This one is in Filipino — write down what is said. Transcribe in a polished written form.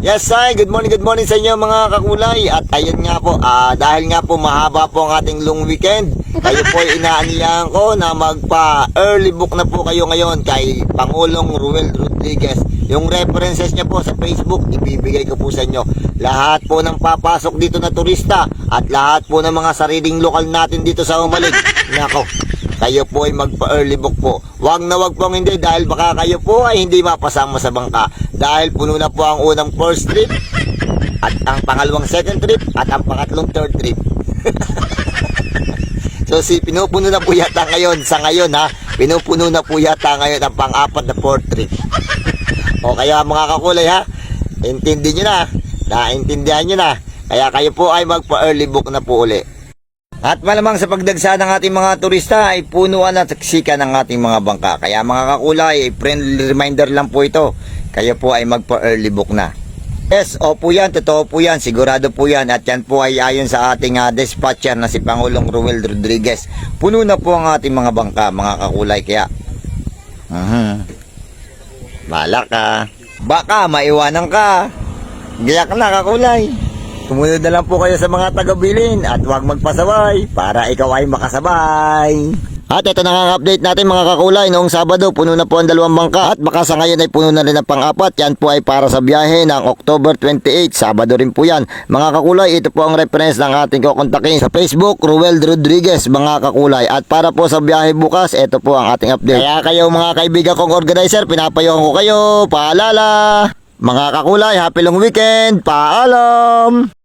Yes, hi. Good morning sa inyo mga kakulay. At ayun nga po, dahil nga po mahaba po ang ating long weekend, kayo po ay inaaniyahan ko na magpa-early book na po kayo ngayon kay Pangulong Ruel Rodriguez. Yung references niya po sa Facebook, ibibigay ko po sa inyo. Lahat po ng papasok dito na turista at lahat po ng mga sariling lokal natin dito sa Umalig. Nako, kayo po ay magpa-early book po. Wag na wag pong hindi dahil baka kayo po ay hindi mapasama sa bangka. Dahil puno na po ang unang first trip at ang pangalawang second trip at ang pangatlong third trip. So pinupuno na po yata ngayon, sa ngayon ha, pinupuno na po yata ngayon ang pang-apat na fourth trip. O kaya mga kakulay ha, intindi nyo na, naintindihan nyo na. Kaya kayo po ay magpa-early book na po uli. At malamang sa pagdagsa ng ating mga turista ay punuan at siksika ng ating mga bangka. Kaya mga kakulay, friendly reminder lang po ito. Kayo po ay magpa-early book na. Yes, opo yan, totoo po yan, sigurado po yan. At yan po ay ayon sa ating dispatcher na si Pangulong Ruel Rodriguez. Puno na po ang ating mga bangka, mga kakulay. Kaya, bahala ka. Baka maiwanan ka. Giyak na kakulay. Sumunod na lang po kayo sa mga taga-bilin at huwag magpasaway para ikaw ay makasabay. At ito na nga update natin mga kakulay. Noong Sabado, puno na po ang dalawang bangka at baka sa ngayon ay puno na rin ang pang-apat. Yan po ay para sa biyahe ng October 28. Sabado rin po yan. Mga kakulay, ito po ang reference ng ating kukontakin sa Facebook, Ruel Rodriguez, mga kakulay. At para po sa biyahe bukas, ito po ang ating update. Kaya kayo mga kaibigan kong organizer, pinapayuhan ko kayo. Paalala! Mga kakulay, happy long weekend! Paalam!